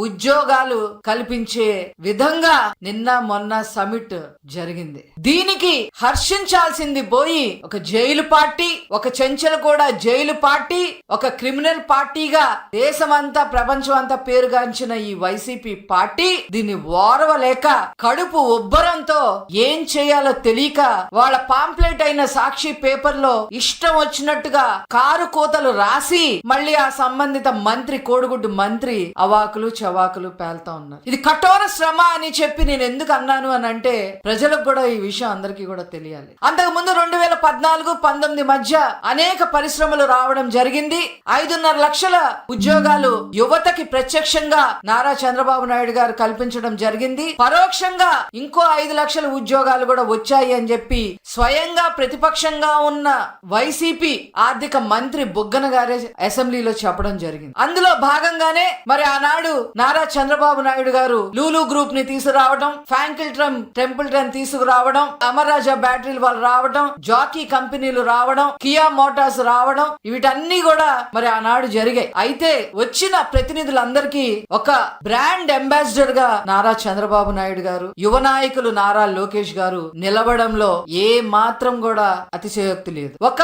ఉద్యోగాలు కల్పించే విధంగా నిన్న మొన్న సమిట్ జరిగింది. దీనికి హర్షించాల్సింది పోయి ఒక జైలు పార్టీ, ఒక చెంచలు కూడా జైలు పార్టీ, ఒక క్రిమినల్ పార్టీగా దేశమంతా ప్రపంచం అంతా పేరుగాంచిన ఈ వైసీపీ పార్టీ దీన్ని ఓర్వలేక కడుపు ఉబ్బరంతో ఏం చేయాలో తెలియక వాళ్ళ పాంప్లెట్ అయిన సాక్షి పేపర్ లో ఇష్టం వచ్చినట్టుగా కారు కోతలు రాసి మళ్ళీ ఆ సంబంధిత మంత్రి, కోడిగుడ్డు మంత్రి అవాకులు చవాకులు పేల్తా ఉన్నారు. ఇది కఠోర శ్రమ అని చెప్పి నేను ఎందుకు అన్నాను అని అంటే ప్రజలకు కూడా ఈ విషయం అందరికీ కూడా తెలియాలి. అంతకు ముందు 2014-19 మధ్య అనేక పరిశ్రమలు రావడం జరిగింది. 5.5 లక్షల ఉద్యోగాలు యువతకి ప్రత్యక్షంగా నారా చంద్రబాబు నాయుడు గారు కల్పించడం జరిగింది. పరోక్షంగా ఇంకో 5 లక్షల ఉద్యోగాలు కూడా వచ్చాయి అని చెప్పి స్వయంగా ప్రతిపక్షంగా ఉన్న వైసీపీ ఆర్థిక మంత్రి బుగ్గన గారే అసెంబ్లీలో చెప్పడం జరిగింది. అందులో భాగంగానే మరి ఆనాడు నారా చంద్రబాబు నాయుడు గారు లూలు గ్రూప్ ని తీసుకురావడం, ఫ్యాంకిల్ట్రమ్ టెంపుల్టన్ తీసుకురావడం, అమర్ రాజా బ్యాటరీలు వాళ్ళు రావడం, జాకీ కంపెనీలు రావడం, కియా మోటార్స్ రావడం, వీటన్ని కూడా మరి ఆనాడు జరిగాయి. అయితే వచ్చిన ప్రతినిధులందరికీ ఒక బ్రాండ్ అంబాసిడర్ గా నారా చంద్రబాబు నాయుడు గారు, యువ నాయకులు నారా లోకేష్ గారు నిలవడంలో ఏ మాత్రం కూడా అతిశయోక్తి లేదు. ఒక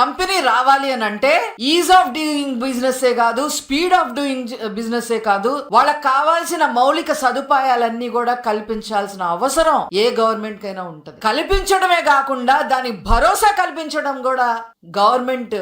కంపెనీ రావాలి అని అంటే ఈజ్ ఆఫ్ డూయింగ్ బిజినెస్ ఏ కాదు, స్పీడ్ ఆఫ్ డూయింగ్ బిజినెస్ ఏ కాదు, వాళ్ళకి కావాల్సిన మౌలిక సదుపాయాలన్నీ కూడా కల్పించాల్సిన అవసరం ఏ గవర్నమెంట్ కైనా ఉంటది. కల్పించడమే కాకుండా దాని భరోసా కల్పించడం కూడా గవర్నమెంట్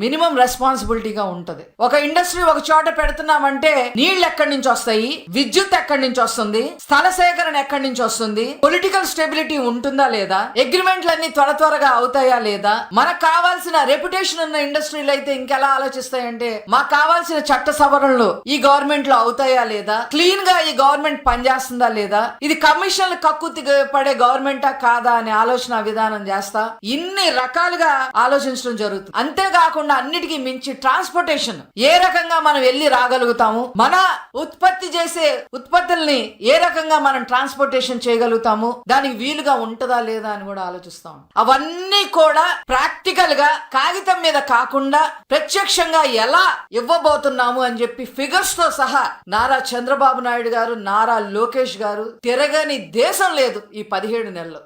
మినిమం రెస్పాన్సిబిలిటీగా ఉంటది. ఒక ఇండస్ట్రీ ఒక చోట పెడుతున్నామంటే నీళ్లు ఎక్కడి నుంచి వస్తాయి, విద్యుత్ ఎక్కడి నుంచి వస్తుంది, స్థల సేకరణ ఎక్కడి నుంచి వస్తుంది, పొలిటికల్ స్టెబిలిటీ ఉంటుందా లేదా, అగ్రిమెంట్లన్నీ త్వరగా అవుతాయా లేదా, మనకు కావాల్సిన రెప్యుటేషన్ ఉన్న ఇండస్ట్రీలు అయితే ఇంకెలా ఆలోచిస్తాయంటే మాకు కావాల్సిన చట్ట సవరణలు ఈ గవర్నమెంట్ లో అవుతాయా లేదా, క్లీన్ గా ఈ గవర్నమెంట్ పనిచేస్తుందా లేదా, ఇది కమిషన్లు కక్కుతి పడే గవర్నమెంటా కాదా అనే ఆలోచన విధానం చేస్తా ఇన్ని రకాలుగా ఆలోచించడం జరుగుతుంది. అంతేకాకుండా అన్నిటికీ మించి ట్రాన్స్పోర్టేషన్ ఏ రకంగా మనం వెళ్ళి రాగలుగుతాము, మన ఉత్పత్తి చేసే ఉత్పత్తుల్ని ఏ రకంగా మనం ట్రాన్స్పోర్టేషన్ చేయగలుగుతాము, దానికి వీలుగా ఉంటుందా లేదా అని కూడా ఆలోచిస్తాం. అవన్నీ కూడా ప్రాక్టికల్ గా కాగితం మీద కాకుండా ప్రత్యక్షంగా ఎలా ఇవ్వబోతున్నాము అని చెప్పి ఫిగర్స్ తో సహా నారా చంద్రబాబు నాయుడు గారు, నారా లోకేష్ గారు తిరగని దేశం లేదు ఈ 17 నెలల్లో.